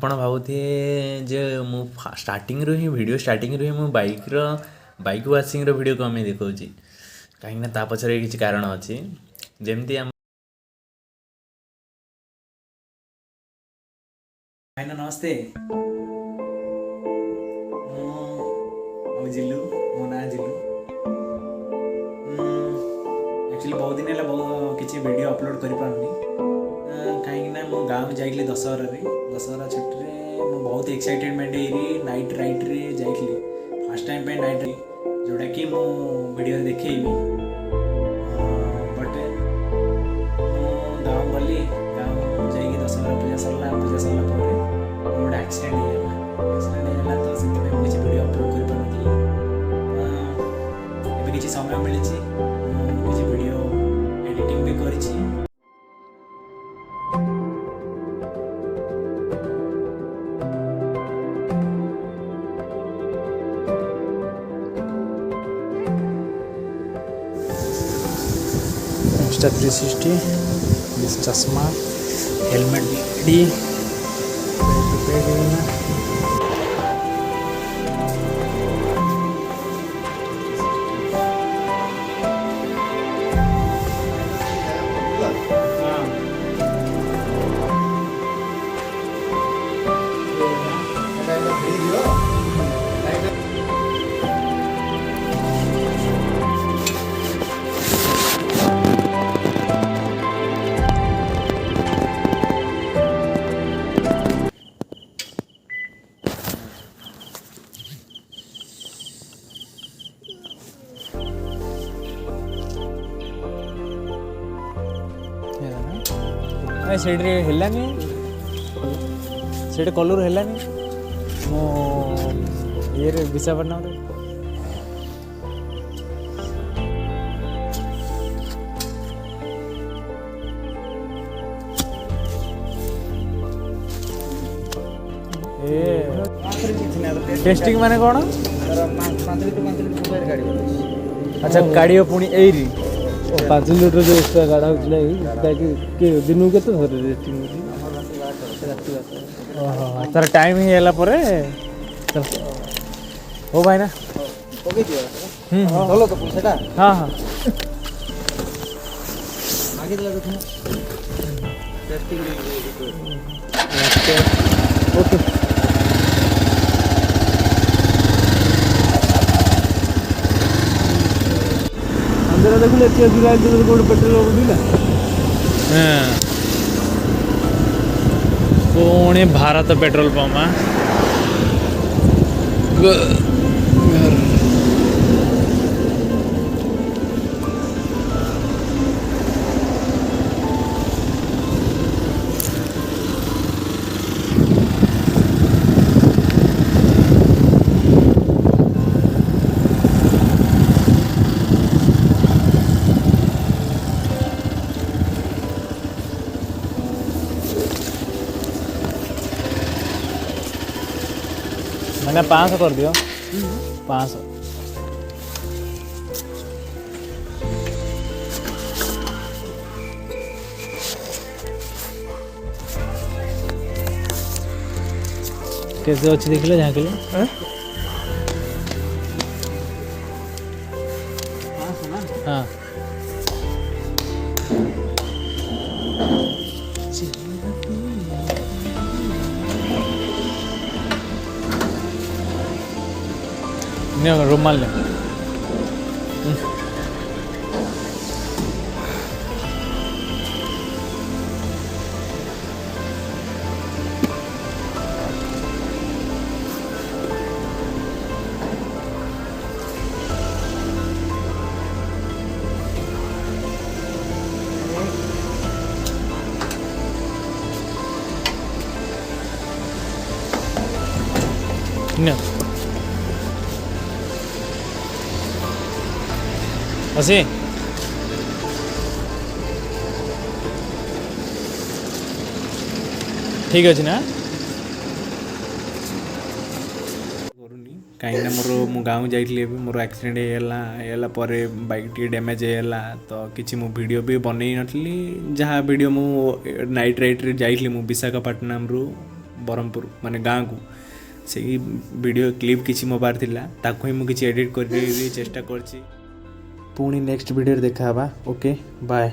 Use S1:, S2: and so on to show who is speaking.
S1: ଆପଣ ଭାବୁଥିବେ ଯେ ମୁଁ ଷ୍ଟାର୍ଟିଂରୁ ହିଁ ଭିଡ଼ିଓ ଷ୍ଟାର୍ଟିଂରୁ ହିଁ ମୁଁ ବାଇକ୍ ୱାସିଂର ଭିଡ଼ିଓ କ'ଣ ପାଇଁ ଦେଖାଉଛି, କାହିଁକିନା ତା ପଛରେ କିଛି କାରଣ ଅଛି। ଯେମିତି ଆମ ଭାଇନା ନମସ୍ତେ, ମୁଁ ଜିଲୁ, ମୋ ନାଁ ଜିଲୁ। ଆକ୍ଚୁଆଲି ବହୁତ ଦିନ ହେଲା କିଛି ଭିଡ଼ିଓ ଅପଲୋଡ଼ କରିପାରୁନି, କାହିଁକିନା ମୁଁ ଗାଁକୁ ଯାଇଥିଲି ଦଶହରା ଛୁଟିରେ। ମୁଁ ବହୁତ ଏକ୍ସାଇଟେଡ଼ମେଣ୍ଟ ହେଇକି ନାଇଟ୍ ରାଇଡ଼୍ରେ ଯାଇଥିଲି, ଫାର୍ଷ୍ଟ ଟାଇମ୍ ପାଇଁ ନାଇଟ୍, ଯେଉଁଟାକି ମୁଁ ଭିଡ଼ିଓରେ ଦେଖେଇବି। ବଟ୍ ମୁଁ ଗାଁକୁ ଗଲି, ଗାଁକୁ ଯାଇକି ଦଶହରା ପୂଜା ସରିଲା ପରେ ମୋର ଗୋଟେ ଆକ୍ସିଡେଣ୍ଟ ହେଇଗଲା। ତ ସେଥିପାଇଁ ମୁଁ କିଛି ଭିଡ଼ିଓ ଅପଲୋଡ଼ କରିପାରୁନଥିଲି। ଏବେ କିଛି ସମୟ ମିଳିଛି, ମୁଁ କିଛି ଭିଡ଼ିଓ ଏଡ଼ିଟିଂ ବି କରିଛି। Insta360, this चश्मा, हेलमेट भी ସେଇଠି ହେଲାନି, ସେଇଠି କଲର୍ ହେଲାନି ମୋ ଇଏରେ ବିଶାଖାପାଟଣାରେ। टेस्टिंग माने कौन? अच्छा गाड़ी पुणी एरी 5 लिटर जो एक्स्ट्रा गाड़ा हो दिन के तार टाइम ही है हो भाई ना हाँ हाँ ओके देखिए गोटे पेट्रोल पुणी भारत पेट्रोल पंप मैंने 500 कर दियो 500 कैसे अच्छी देख लो जहाँ के लिए हाँ नहीं रुमाल ले असी ठीक अच्छे ना कहीं मोर गाँव जाइए मोर एक्सीडेंट होगा बाइक टी डैमेज होगा तो किसी मु वीडियो भी बनई नी जहाँ वीडियो मु नाइट राइड रे जाइली विशाखापाटनम रु ब्रह्मपुर माने गाँ को से वीडियो क्लिप किसी मो पार थिला ताको ही मु किसी एडिट कर चेष्टा करछि। पुणी नेक्स्ट वीडियो देखा ओके बाय।